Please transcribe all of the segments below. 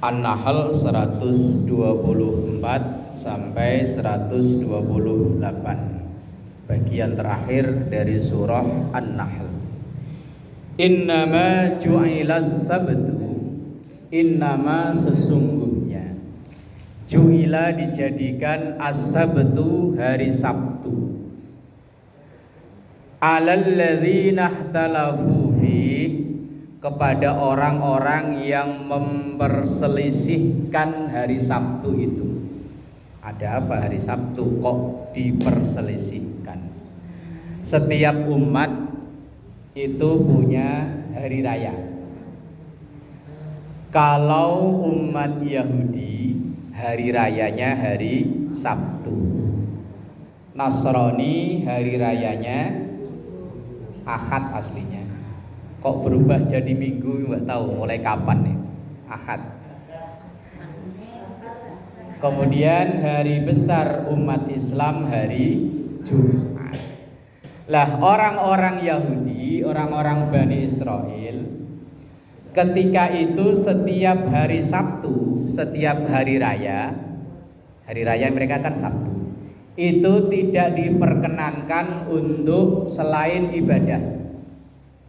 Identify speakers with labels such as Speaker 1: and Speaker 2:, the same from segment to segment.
Speaker 1: An-Nahl 124 sampai 128. Bagian terakhir dari surah An-Nahl. Innama ju'ilas sabtu, innama sesungguhnya, ju'ila dijadikan as-sabtu hari Sabtu, alal ladzina ikhtalafu fi, kepada orang-orang yang memperselisihkan hari Sabtu itu. Ada apa hari Sabtu kok diperselisihkan? Setiap umat itu punya hari raya. Kalau umat Yahudi, hari rayanya hari Sabtu. Nasrani hari rayanya Ahad aslinya. Kok berubah jadi Minggu, nggak tahu mulai kapan nih. Ahad. Kemudian hari besar umat Islam hari Jumat. Lah orang-orang Yahudi, orang-orang Bani Israel, ketika itu setiap hari Sabtu, setiap hari raya mereka kan Sabtu, itu tidak diperkenankan untuk selain ibadah.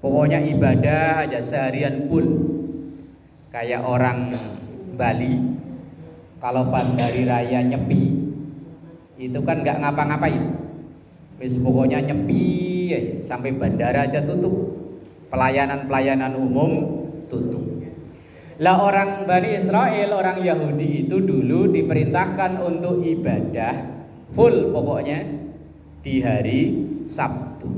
Speaker 1: Pokoknya ibadah aja seharian full. Kayak orang Bali, kalau pas hari raya Nyepi, itu kan nggak ngapa-ngapain. Wis pokoknya Nyepi aja, sampai bandara aja tutup. Pelayanan umum tutup. Lah orang Bani Israel, orang Yahudi itu dulu diperintahkan untuk ibadah full pokoknya di hari Sabtu.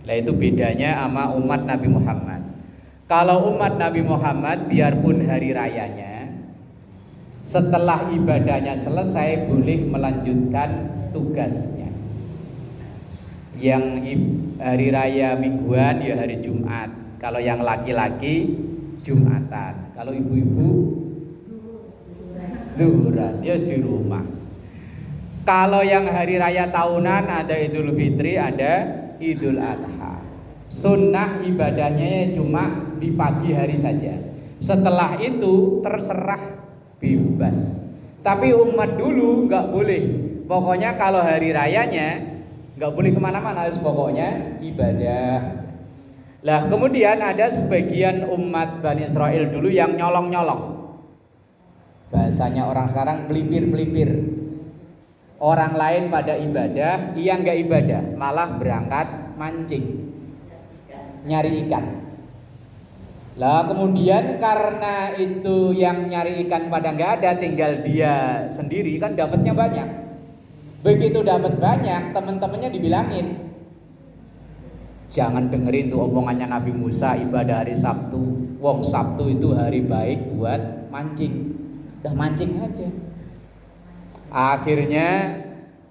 Speaker 1: Lah itu bedanya sama umat Nabi Muhammad. Kalau umat Nabi Muhammad biarpun hari rayanya, setelah ibadahnya selesai boleh melanjutkan tugasnya. Yang hari raya mingguan ya hari Jumat. Kalau yang laki-laki Jumatan. Kalau ibu-ibu zuhuran, ya di rumah. Kalau yang hari raya tahunan ada Idul Fitri, ada Idul Adha. Sunnah ibadahnya cuma di pagi hari saja. Setelah itu terserah bebas. Tapi umat dulu nggak boleh. Pokoknya kalau hari rayanya nggak boleh kemana-mana, harus pokoknya ibadah. Lah kemudian ada sebagian umat Bani Israel dulu yang nyolong-nyolong. Bahasanya orang sekarang pelipir-pelipir. Orang lain pada ibadah, ia nggak ibadah, malah berangkat mancing, nyari ikan. Lah kemudian karena itu yang nyari ikan pada nggak ada, tinggal dia sendiri, kan dapatnya banyak. Begitu dapat banyak, teman-temannya dibilangin, jangan dengerin tuh omongannya Nabi Musa ibadah hari Sabtu. Wong Sabtu itu hari baik buat mancing. Udah mancing aja. Akhirnya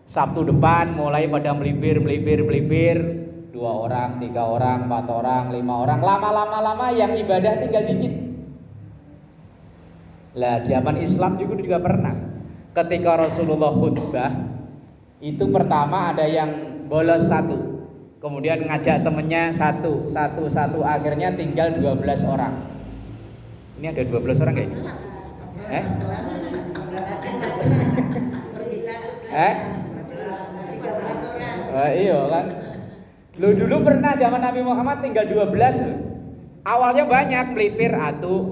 Speaker 1: Sabtu depan mulai pada melipir. 2 orang, 3 orang, 4 orang, 5 orang. Lama yang ibadah tinggal dikit. Lah zaman Islam juga pernah. Ketika Rasulullah khutbah, itu pertama ada yang bolos 1, kemudian ngajak temennya satu, akhirnya tinggal 12 orang. Ini ada 12 orang kayak? Iya kan. Lu dulu pernah zaman Nabi Muhammad tinggal 12. Awalnya banyak melipir atu.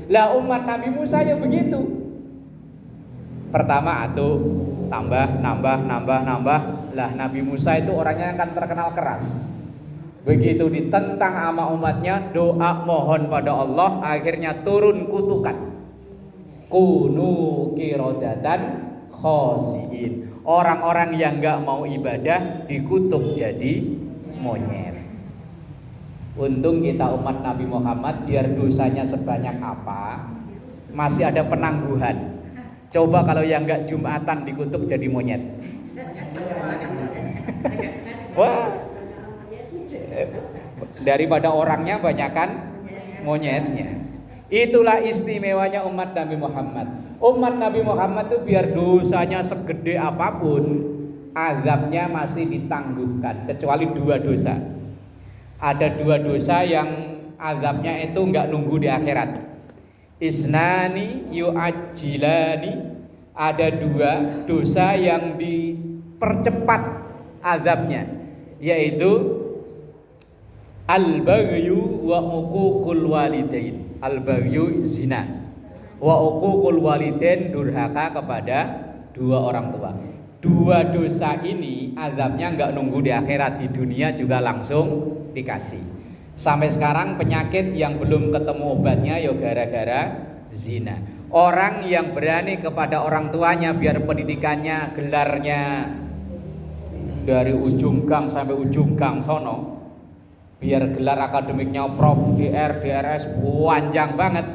Speaker 1: Lah umat Nabi Musa ya begitu. Pertama atu, nambah. Lah Nabi Musa itu orangnya kan terkenal keras. Begitu ditentang sama umatnya, doa mohon pada Allah, akhirnya turun kutukan. Kunu qiradatan khasiin. Orang-orang yang enggak mau ibadah dikutuk jadi monyet. Untung kita umat Nabi Muhammad, biar dosanya sebanyak apa masih ada penangguhan. Coba kalau yang enggak Jumatan dikutuk jadi monyet. Wah, daripada orangnya banyakan monyetnya. Itulah istimewanya umat Nabi Muhammad. Umat Nabi Muhammad itu biar dosanya segede apapun, azabnya masih ditangguhkan, kecuali 2 dosa. Ada 2 dosa yang azabnya itu nggak nunggu di akhirat. Isnani yu'ajjilani, ada dua dosa yang dipercepat azabnya, yaitu al-baghyu wa uququl walidain. Al-baghyu zina, wa uququl walidain durhaka kepada dua orang tua. Dua dosa ini azabnya enggak nunggu di akhirat, di dunia juga langsung dikasih. Sampai sekarang penyakit yang belum ketemu obatnya ya gara-gara zina. Orang yang berani kepada orang tuanya biar pendidikannya, gelarnya dari ujung gang sampai ujung gang sono, biar gelar akademiknya prof, DR, DRS panjang banget,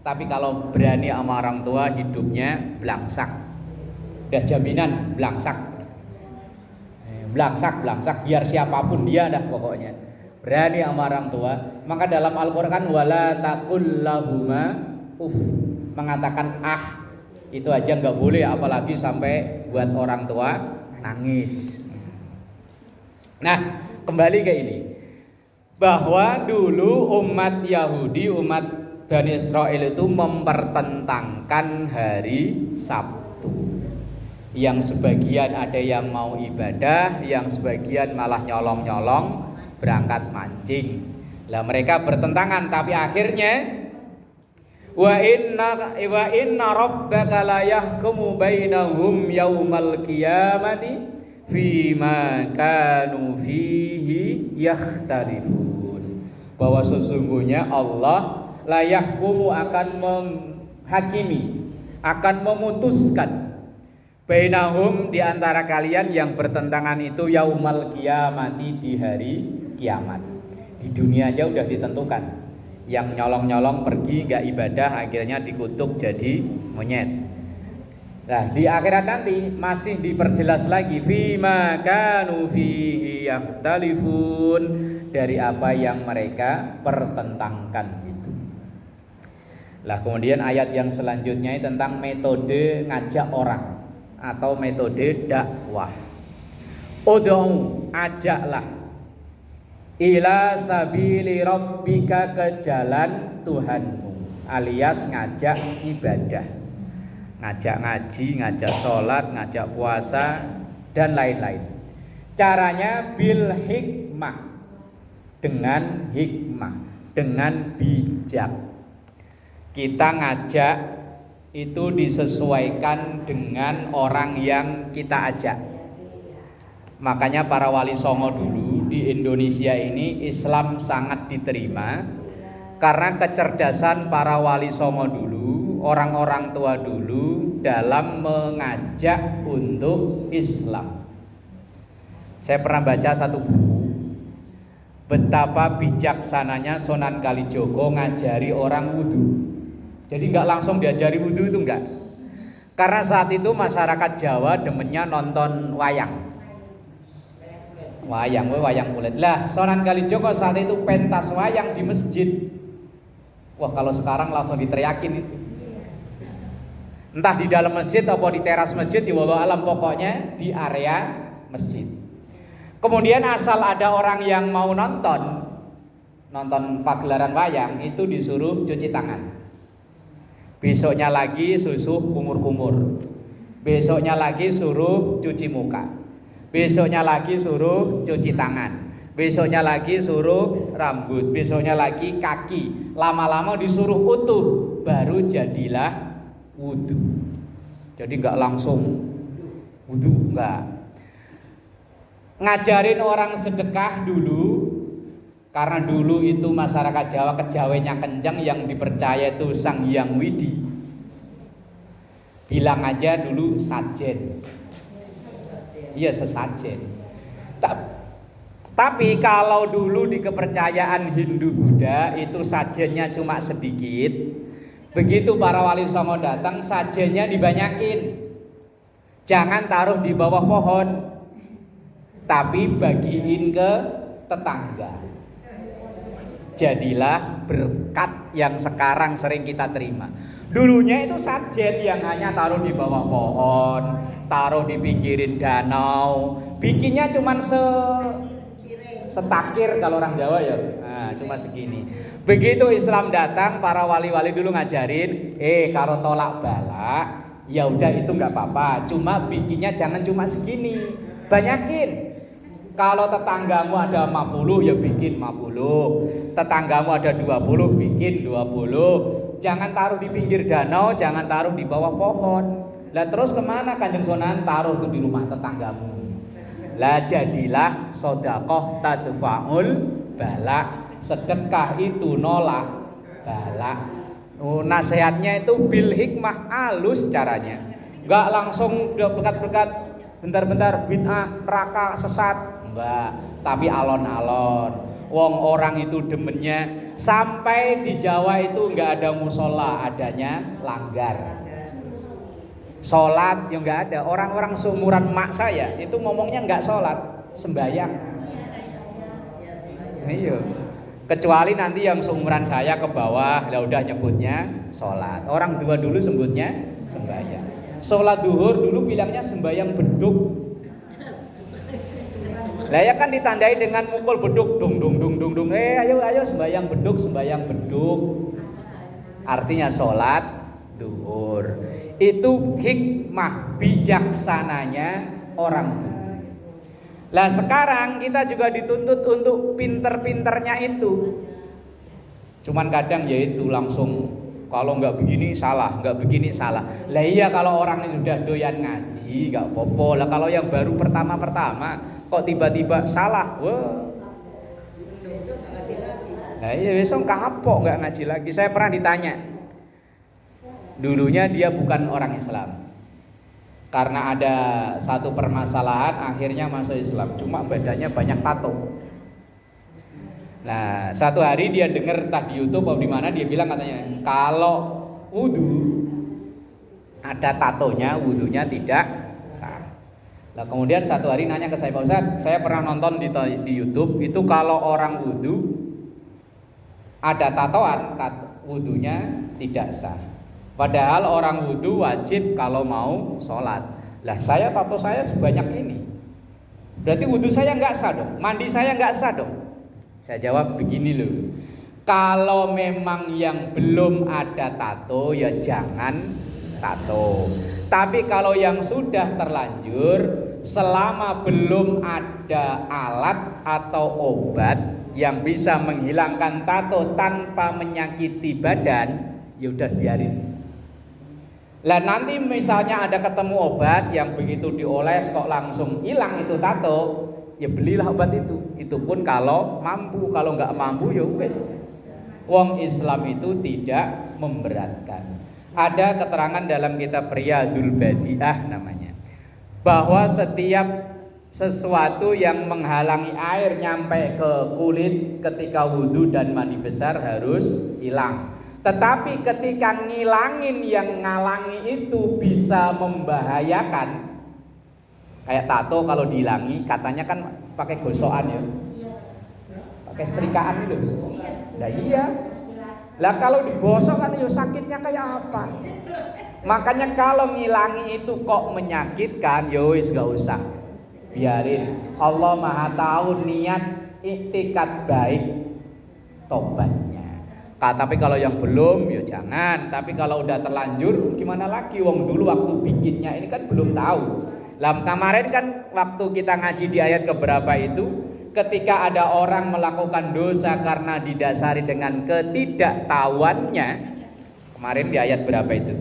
Speaker 1: tapi kalau berani sama orang tua hidupnya belangsak. Udah jaminan belangsak, biar siapapun dia dah pokoknya berani sama orang tua. Maka dalam Al-Quran wala taqul lahuma uff, mengatakan itu aja nggak boleh, apalagi sampai buat orang tua nangis. Nah, kembali ke ini, bahwa dulu umat Yahudi, umat Bani Israel itu mempertentangkan hari Sabtu. Yang sebagian ada yang mau ibadah, yang sebagian malah nyolong-nyolong berangkat mancing. Lah mereka bertentangan, tapi akhirnya wa inna rabbaka la yahkumu bainahum yaumal qiyamati fima kanu fihi yakhtalifun. Bahwa sesungguhnya Allah la yahkumu akan menghakimi, akan memutuskan bainahum di antara kalian yang bertentangan itu yaumal qiyamati, di hari kiamat. Di dunia aja udah ditentukan. Yang nyolong-nyolong pergi gak ibadah akhirnya dikutuk jadi monyet. Nah, di akhirat nanti masih diperjelas lagi fima kanu fihi yakhtalifun, dari apa yang mereka pertentangkan itu. Lah kemudian ayat yang selanjutnya tentang metode ngajak orang atau metode dakwah. Ud'u, ajaklah, ila sabili rabbika, ke jalan Tuhanmu, alias ngajak ibadah, ngajak ngaji, ngajak sholat, ngajak puasa dan lain-lain. Caranya bil hikmah, dengan hikmah, dengan bijak. Kita ngajak itu disesuaikan dengan orang yang kita ajak. Makanya para wali songo dulu di Indonesia ini Islam sangat diterima karena kecerdasan para wali songo dulu, orang-orang tua dulu dalam mengajak untuk Islam. Saya pernah baca satu buku, betapa bijaksananya Sunan Kalijogo ngajari orang wudhu. Jadi nggak langsung diajari wudhu, itu enggak. Karena saat itu masyarakat Jawa demennya nonton wayang. Wayang kulit. Lah Sunan Kalijogo saat itu pentas wayang di masjid. Wah, kalau sekarang langsung diteriakin itu. Entah di dalam masjid atau di teras masjid, ya wallahu alam, pokoknya di area masjid. Kemudian asal ada orang yang mau nonton pagelaran wayang, itu disuruh cuci tangan. Besoknya lagi susuh kumur-kumur. Besoknya lagi suruh cuci muka. Besoknya lagi suruh cuci tangan. Besoknya lagi suruh rambut. Besoknya lagi kaki. Lama-lama disuruh utuh, baru jadilah wudhu. Jadi enggak langsung wudhu, enggak. Ngajarin orang sedekah dulu, karena dulu itu masyarakat Jawa kejawanya kencang, yang dipercaya itu Sang Hyang Widi. Bilang aja dulu sajen. Iya, sesajen. Tapi kalau dulu di kepercayaan Hindu Buddha itu sajennya cuma sedikit. Begitu para wali songo datang, sajennya dibanyakin. Jangan taruh di bawah pohon, tapi bagiin ke tetangga. Jadilah berkat yang sekarang sering kita terima. Dulunya itu sajen yang hanya taruh di bawah pohon, taruh di pinggirin danau, bikinnya cuman setakir kalau orang Jawa ya. Nah, cuma segini. Begitu Islam datang, para wali-wali dulu ngajarin, kalau tolak balak, ya udah itu nggak apa-apa. Cuma bikinnya jangan cuma segini, banyakin. Kalau tetanggamu ada 50 ya bikin 50. Tetanggamu ada 20 bikin 20. Jangan taruh di pinggir danau, jangan taruh di bawah pohon. Lah terus kemana Kanjeng Sunan? Taruh tuh di rumah tetanggamu. Lah jadilah sodakoh tadfa'ul balak. Sedekah itu nolak balak. Nasihatnya itu bil hikmah, halus caranya. Enggak langsung berkat-berkat bentar-bentar bid'ah, neraka, sesat. Enggak, tapi alon-alon. Wong orang itu demennya sampai di Jawa itu enggak ada musola, adanya langgar. Sholat yang enggak ada. Orang-orang seumuran mak saya itu ngomongnya enggak sholat, sembahyang. Iya. Kecuali nanti yang seumuran saya ke bawah, ya udah nyebutnya sholat. Orang tua dulu sebutnya sembahyang. Sholat duhur dulu bilangnya sembahyang beduk. Lah ya kan ditandai dengan mukul beduk, dung dung dung dung dung. Ayo sembahyang beduk. Artinya sholat duhur. Itu hikmah bijaksananya orang dulu. Lah sekarang kita juga dituntut untuk pinter-pinternya itu. Cuman kadang ya itu langsung kalau nggak begini salah, nggak begini salah. Lah iya kalau orang yang sudah doyan ngaji nggak apa-apa. Lah kalau yang baru pertama-pertama kok tiba-tiba salah, wah. Nah iya besok kapok nggak ngaji lagi. Saya pernah ditanya. Dulunya dia bukan orang Islam. Karena ada satu permasalahan akhirnya masuk Islam. Cuma badannya banyak tato. Nah satu hari dia dengar entah di YouTube atau di mana dia bilang katanya kalau wudu ada tatonya wudunya tidak sah. Nah kemudian satu hari nanya ke saya, Pak Ustadz, saya pernah nonton di YouTube itu kalau orang wudu ada tatoan, wudunya tidak sah. Padahal orang wudu wajib kalau mau sholat. Lah saya tato saya sebanyak ini, berarti wudu saya nggak sah dong, mandi saya nggak sah dong. Saya jawab begini loh, kalau memang yang belum ada tato ya jangan tato. Tapi kalau yang sudah terlanjur, selama belum ada alat atau obat yang bisa menghilangkan tato tanpa menyakiti badan, ya udah biarin. Lah nanti misalnya ada ketemu obat yang begitu dioles kok langsung hilang itu tato, ya belilah obat itu. Itu pun kalau mampu, kalau nggak mampu ya wes. Wong Islam itu tidak memberatkan. Ada keterangan dalam kitab Riyadul Badi'ah namanya, bahwa setiap sesuatu yang menghalangi air nyampe ke kulit ketika wudhu dan mandi besar harus hilang. Tetapi ketika ngilangin yang ngalangi itu bisa membahayakan. Kayak tato kalau dihilangi katanya kan pakai gosokan ya, pakai setrikaan itu. Nah iya. Lah kalau digosok kan ya sakitnya kayak apa? Makanya kalau ngilangi itu kok menyakitkan, ya wis gak usah. Biarin. Allah Maha tahu niat iktikad baik tobatnya. Tapi kalau yang belum ya jangan. Tapi kalau udah terlanjur gimana lagi? Wong dulu waktu bikinnya ini kan belum tahu. Lah kemarin kan waktu kita ngaji di ayat keberapa itu, ketika ada orang melakukan dosa karena didasari dengan ketidaktahuannya. Kemarin di ayat berapa itu?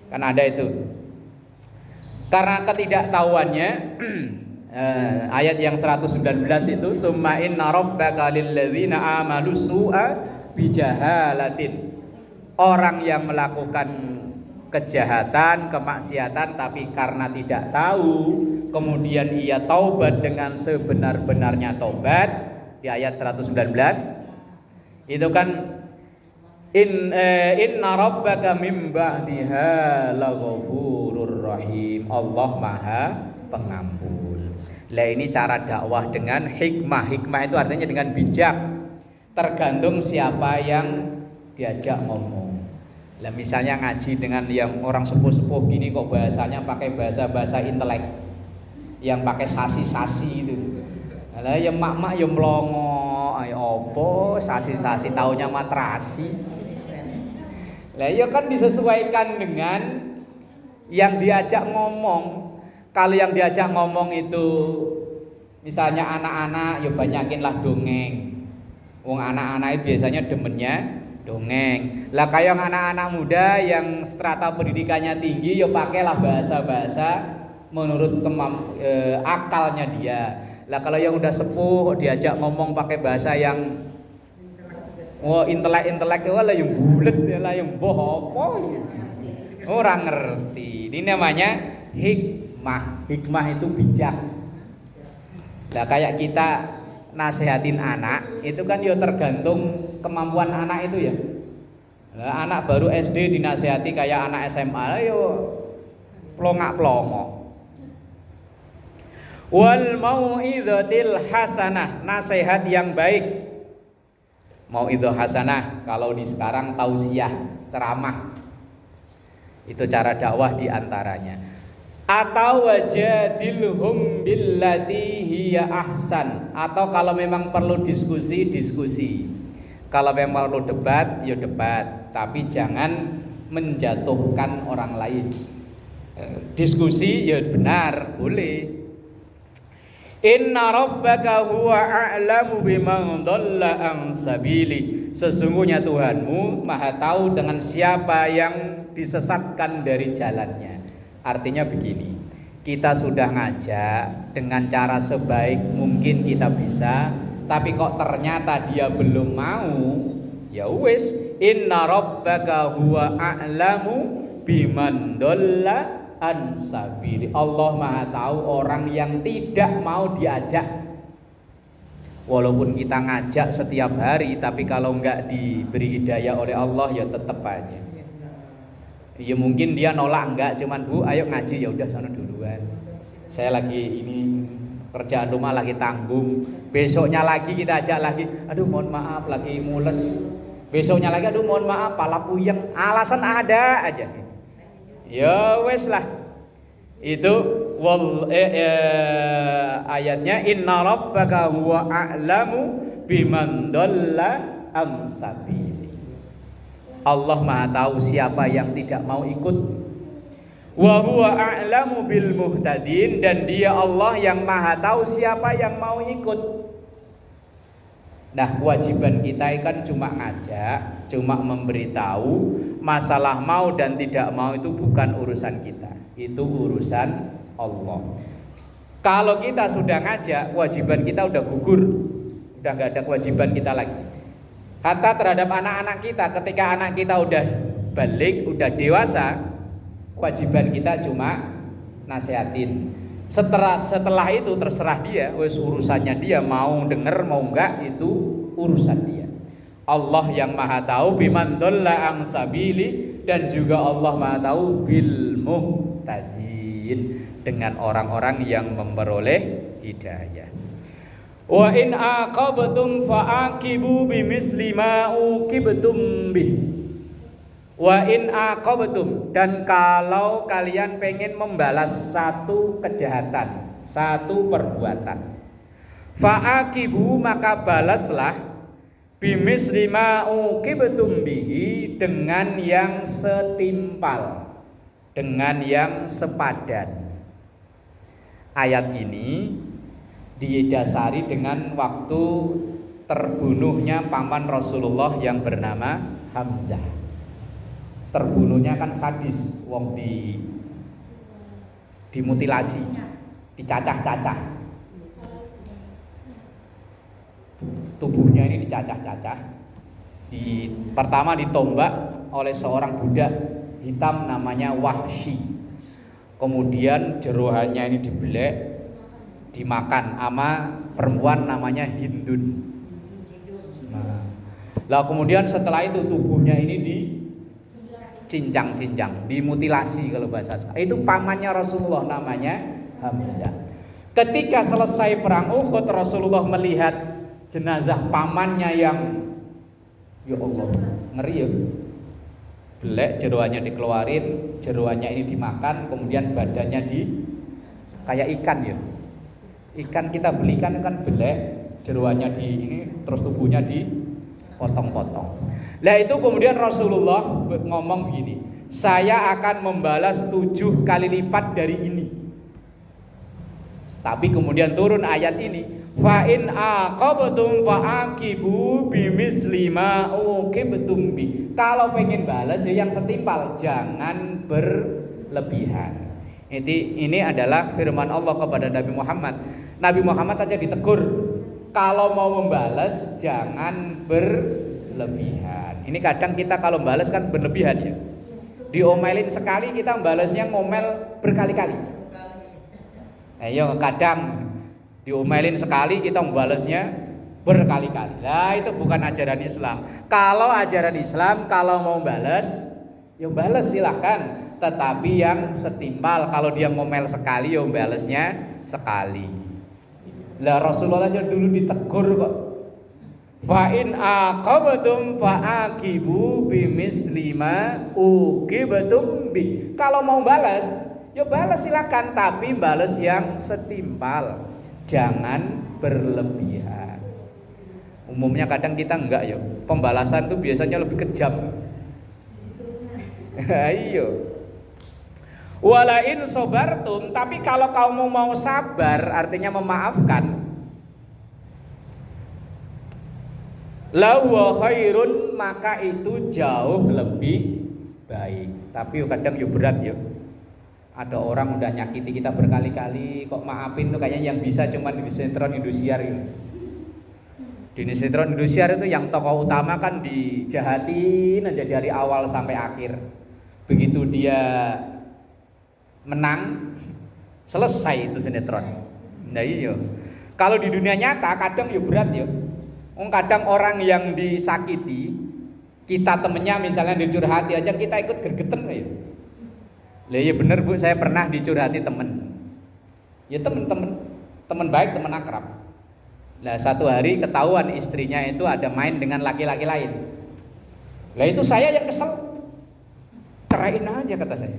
Speaker 1: Kan ada itu. Karena ketidaktahuannya ayat yang 119 itu summa inna rabbaka lilladzina amalu su'a bijahalatin. Orang yang melakukan kejahatan, kemaksiatan tapi karena tidak tahu, kemudian ia taubat dengan sebenar-benarnya taubat di ayat 119 itu kan inna rabbaka mim ba'diha laghafurur rahim. Allah Maha Pengampun. Lah ini cara dakwah dengan hikmah. Hikmah itu artinya dengan bijak. Tergantung siapa yang diajak ngomong. Lah misalnya ngaji dengan yang orang sepuh-sepuh gini kok bahasanya pakai bahasa-bahasa intelek yang pakai sasi-sasi itu. Lah ya mak-mak ya mlongo, ayo opo sasi-sasi taunya matrasi. Lah ya kan disesuaikan dengan yang diajak ngomong. Kalau yang diajak ngomong itu misalnya anak-anak ya banyakinlah dongeng. Wong anak-anak itu biasanya demennya dongeng. Lah kayak anak-anak muda yang strata pendidikannya tinggi ya pakailah bahasa-bahasa menurut akalnya dia. Lah kalau yang udah sepuh diajak ngomong pakai bahasa yang intelek lah yang bulet lah yang bohong orang ngerti. Ini namanya hikmah. Hikmah itu bijak. Lah kayak kita nasehatin anak itu kan ya tergantung kemampuan anak itu ya. Lah anak baru SD dinasehati kayak anak SMA yo plongak-plongo. Wal mau'izatil hasanah, nasihat yang baik. Mau'izah hasanah kalau di sekarang tausiah, ceramah. Itu cara dakwah di antaranya. Atau wajadilhum billati hiya ahsan, atau kalau memang perlu diskusi. Kalau memang perlu debat, ya debat, tapi jangan menjatuhkan orang lain. Diskusi ya benar, boleh. Inna rabbaka huwa a'lamu biman dhalla an sabili. Sesungguhnya Tuhanmu Maha tahu dengan siapa yang disesatkan dari jalannya. Artinya begini, kita sudah ngajak dengan cara sebaik mungkin kita bisa, tapi kok ternyata dia belum mau, ya wis, inna rabbaka huwa a'lamu biman dhalla ansabili. Allah Maha tahu orang yang tidak mau diajak. Walaupun kita ngajak setiap hari, tapi kalau enggak diberi hidayah oleh Allah ya tetap aja. Ya mungkin dia nolak enggak, cuman Bu ayo ngaji, ya udah sana duluan. Saya lagi ini kerjaan rumah lagi tanggung. Besoknya lagi kita ajak lagi, aduh mohon maaf lagi mules. Besoknya lagi aduh mohon maaf pala puyeng. Alasan ada aja. Ya wes lah. Itu ayatnya inna rabbaka huwa a'lamu biman dhalla an sabili. Allah Maha tahu siapa yang tidak mau ikut. Wa huwa a'lamu bil muhtadin, dan dia Allah yang Maha tahu siapa yang mau ikut. Nah, kewajiban kita kan cuma ngajak, cuma memberitahu. Masalah mau dan tidak mau itu bukan urusan kita, itu urusan Allah. Kalau kita sudah ngajak, kewajiban kita udah gugur, udah nggak ada kewajiban kita lagi. Hatta terhadap anak-anak kita, ketika anak kita udah balik, udah dewasa, kewajiban kita cuma nasehatin. Setelah itu terserah dia, wes urusannya dia, mau denger mau enggak itu urusan dia. Allah yang Maha tahu biman dhalla an sabili, dan juga Allah Maha tahu bil muhtadin, dengan orang-orang yang memperoleh hidayah. Wa in aqabtum fa'aqibu bimisli ma uqibtum bih. Wa in aqabtum, dan kalau kalian pengen membalas satu kejahatan, satu perbuatan, fa'aqibu, maka balaslah bimisli ma uqibtum bihi, dengan yang setimpal, dengan yang sepadan. Ayat ini didasari dengan waktu terbunuhnya paman Rasulullah yang bernama Hamzah. Terbunuhnya kan sadis, wong dimutilasi, dicacah-cacah. Tubuhnya ini dicacah-cacah. Pertama ditombak oleh seorang budak hitam namanya Wahsy. Kemudian jerohannya ini dibelek, dimakan sama perempuan namanya Hindun. Nah, kemudian setelah itu tubuhnya ini dicincang-cincang, dimutilasi kalau bahasa sekarang. Itu pamannya Rasulullah namanya Hamzah. Ketika selesai perang Uhud, Rasulullah melihat jenazah pamannya yang, ya Allah, ngeri ya. Belek, jeroannya dikeluarin, jeroannya ini dimakan, kemudian badannya kayak ikan ya. Ikan kita belikan kan belek, jeroannya di ini, terus tubuhnya dipotong-potong. Lah itu kemudian Rasulullah ngomong begini, saya akan membalas 7 kali lipat dari ini. Tapi kemudian turun ayat ini, fa in aqabtum fa'aqibu bimisli ma uqibtum bi. Kalau pengen balas ya yang setimpal, jangan berlebihan. Ini adalah firman Allah kepada Nabi Muhammad. Nabi Muhammad aja ditegur, kalau mau membalas jangan berlebihan. Ini kadang kita kalau balas kan berlebihan ya. Diomelin sekali kita membalasnya ngomel berkali-kali. Ayo kadang diomelin sekali kita membalasnya berkali-kali. Nah itu bukan ajaran Islam. Kalau ajaran Islam kalau mau balas, ya balas silahkan. Tetapi yang setimpal. Kalau dia ngomel sekali, ya balasnya sekali. Lah Rasulullah aja dulu ditegur kok. Fa in aqabtum fa'aqibu bimisli ma uqibtum bi. Kalau mau balas, ya balas silakan, tapi balas yang setimpal. Jangan berlebihan. Umumnya kadang kita enggak ya. Pembalasan tuh biasanya lebih kejam. Ayo. Walain sobartum, tapi kalau kamu mau sabar, artinya memaafkan. Lahu khairun, maka itu jauh lebih baik. Tapi kadang yo berat yo. Ada orang udah nyakiti kita berkali-kali, kok maafin tuh kayaknya yang bisa cuma di sinetron Indosiar ini. Di sinetron Indosiar itu yang tokoh utama kan dijahatin aja dari awal sampai akhir. Begitu dia menang, selesai itu sinetron. Nah iya. Kalau di dunia nyata kadang ya berat ya. Kadang orang yang disakiti, kita temennya misalnya dicurhati aja kita ikut gergeten ya. Lah iya bener Bu, saya pernah dicurhati temen. Ya temen baik, temen akrab. Nah satu hari ketahuan istrinya itu ada main dengan laki-laki lain. Lah itu saya yang kesel. Ceraiin aja kata saya.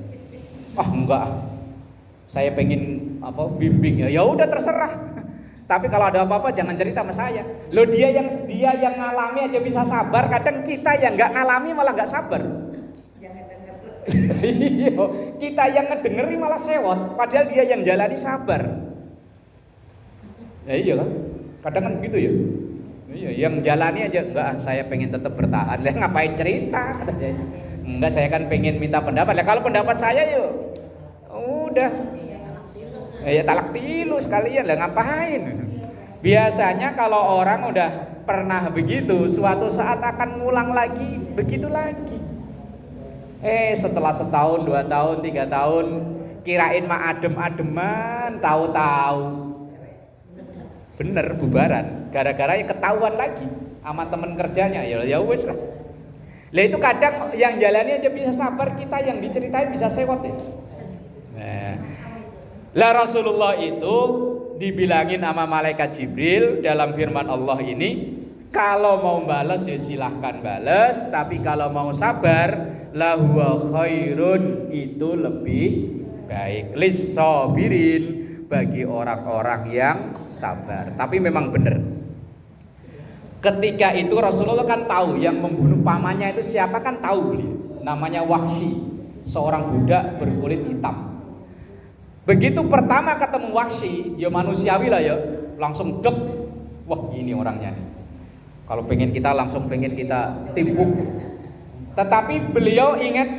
Speaker 1: Enggak, saya pengen bimbing ya udah terserah. Tapi kalau ada apa-apa jangan cerita sama saya. Loh dia yang ngalami aja bisa sabar, kadang kita yang nggak ngalami malah nggak sabar. Jangan denger. Kita yang ngedengeri malah sewot, padahal dia yang jalani sabar. Ya iya kan, kadang kan begitu ya. Iya, yang jalani aja enggak, saya pengen tetap bertahan. Lah ngapain cerita katanya. Enggak, saya kan pengen minta pendapat. Lah kalau pendapat saya yuk, udah, ya talak tilu sekalian lah, ngapain? Biasanya kalau orang udah pernah begitu, suatu saat akan ngulang lagi, begitu lagi. Setelah setahun, 2 tahun, 3 tahun, kirain mah adem-ademan, tahu-tahu bener bubaran. Gara-gara ketahuan lagi sama temen kerjanya, ya wes lah. Lah itu kadang yang jalani aja bisa sabar, kita yang diceritain bisa sewot ya. Nah, lah Rasulullah itu dibilangin sama malaikat Jibril dalam firman Allah ini, kalau mau balas ya silahkan balas, tapi kalau mau sabar lahu khairun, itu lebih baik. Lis-sabirin, bagi orang-orang yang sabar. Tapi memang benar. Ketika itu Rasulullah kan tahu yang membunuh pamannya itu siapa, kan tahu beliau. Namanya Wahsy, seorang budak berkulit hitam. Begitu pertama ketemu Wahsy, ya manusiawi lah ya, langsung dek, wah ini orangnya nih. Kalau pengen kita langsung pengen kita timpuk. Tetapi beliau ingat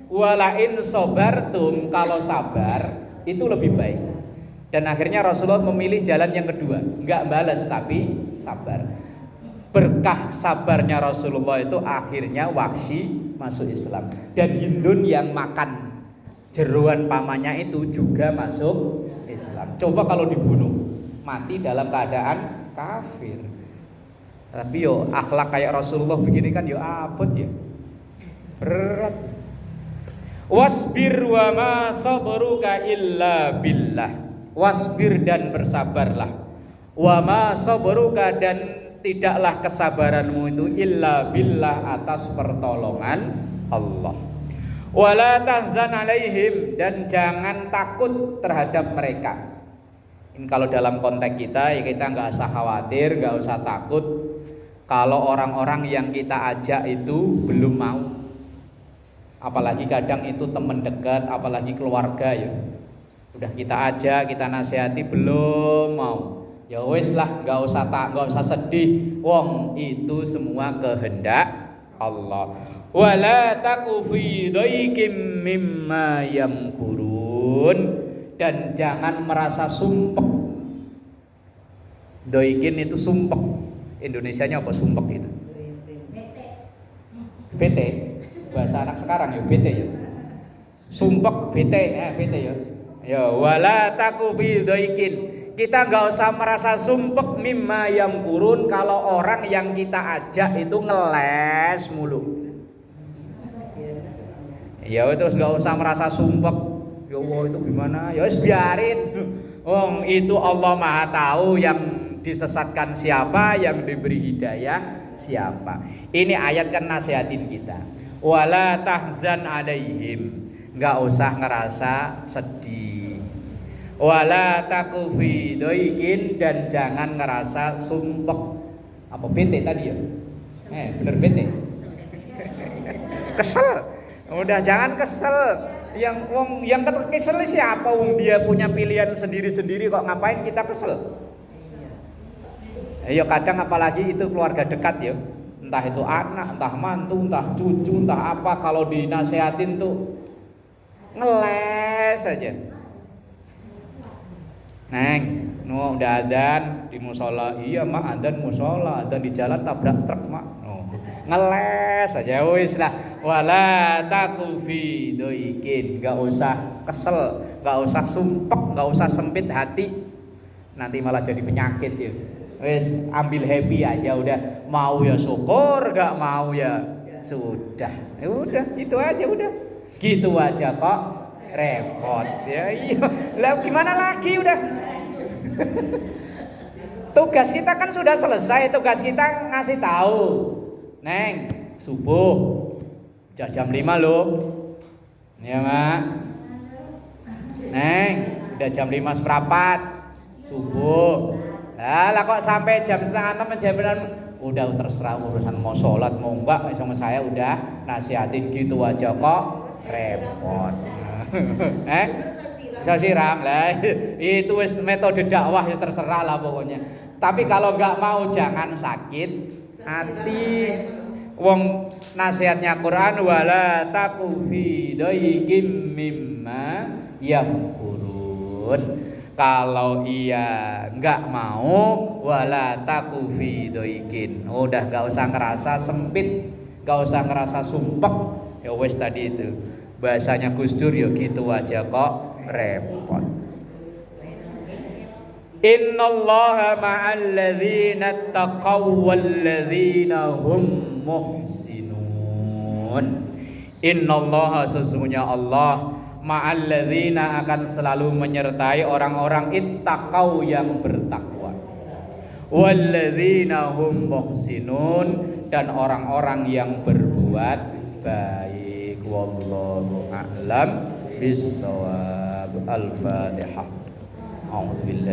Speaker 1: walain sobartum, kalau sabar itu lebih baik. Dan akhirnya Rasulullah memilih jalan yang kedua, enggak balas tapi sabar. Berkah sabarnya Rasulullah itu akhirnya Wahsy masuk Islam, dan Hindun yang makan jeruan pamannya itu juga masuk Islam. Coba kalau dibunuh, mati dalam keadaan kafir. Tapi yo akhlak kayak Rasulullah begini kan yo abot ya, berat. Wasbir wa ma sabruka illa billah. Wasbir, dan bersabarlah. Wa ma sabruka, dan tidaklah kesabaranmu itu illa billah, atas pertolongan Allah. Wala tahzan alaihim, dan jangan takut terhadap mereka. Ini kalau dalam konteks kita, ya kita nggak usah khawatir, nggak usah takut kalau orang-orang yang kita ajak itu belum mau. Apalagi kadang itu teman dekat, apalagi keluarga ya. Udah kita ajak, kita nasihati belum mau. Ya wis lah, nggak usah sedih. Wong itu semua kehendak Allah. Wala taku fi dhaikim mimma yamkurun. Dan jangan merasa sumpek. Doikin itu sumpek. Indonesianya apa sumpek itu? Bete. Bahasa anak sekarang ya bete ya. Sumpek bete, bete ya. Ya wala taku fi doikin. Kita nggak usah merasa sumpek mimma yang kurun kalau orang yang kita ajak itu ngeles mulu. Ya terus nggak usah merasa sumpek. Ya Allah itu gimana? Ya wis biarin. Wong itu Allah Maha tahu yang disesatkan siapa, yang diberi hidayah siapa. Ini ayat kan nasihatin kita. Wala tahzan alaihim. Enggak usah ngerasa sedih. Wala taku fi doikin, dan jangan ngerasa sumpek. Apa bete tadi ya? Bener bete. Kesel. Udah jangan kesel. Yang kesel siapa? Wong dia punya pilihan sendiri-sendiri, kok ngapain kita kesel? Ya kadang apalagi itu keluarga dekat ya, entah itu anak, entah mantu, entah cucu, entah apa, kalau dinasehatin tuh ngeles aja. Neng, udah adzan di musola. Iya mak, adzan musola, adzan di jalan tabrak truk mak. Ngeles aja wis lah. Wala taku fi doikin. Gak usah kesel, gak usah sumpek, gak usah sempit hati. Nanti malah jadi penyakit ya. Wis ambil happy aja udah. Mau ya syukur, gak mau ya sudah. Ya udah, gitu aja udah. Gitu aja kok repot. Ya iya. Lah gimana lagi udah. Tugas kita kan sudah selesai. Tugas kita ngasih tahu. Neng, subuh jam 5 loh. Ya mak. Neng, udah jam 5 seperempat subuh. Lah kok sampai jam 5:30 jam 6? Udah terserah urusan mau sholat mau enggak, sama saya udah nasihatin gitu aja kok repot. Saya siram lah. Itu metode dakwah ya terserah lah pokoknya. Tapi kalau enggak mau jangan sakit hati. Wong nasihatnya Quran wala taku fi dhaikim mimma yamkurun. Kalau ia enggak mau wala taku fi dhaikin. Udah enggak usah ngerasa sempit, enggak usah ngerasa sumpek. Ya wes tadi itu. Bahasanya Gus Dur ya gitu aja kok repot. Innallaha ma'al ladzina taqaw wal ladzina hum muhsinun. Innallaha, sesungguhnya Allah, ma'al ladzina akan selalu menyertai orang-orang ittaqau yang bertakwa, wal ladzina hum muhsinun, dan orang-orang yang berbuat baik. Wallahu a'lam bissawab. Al-Fatihah. A'udzubillahi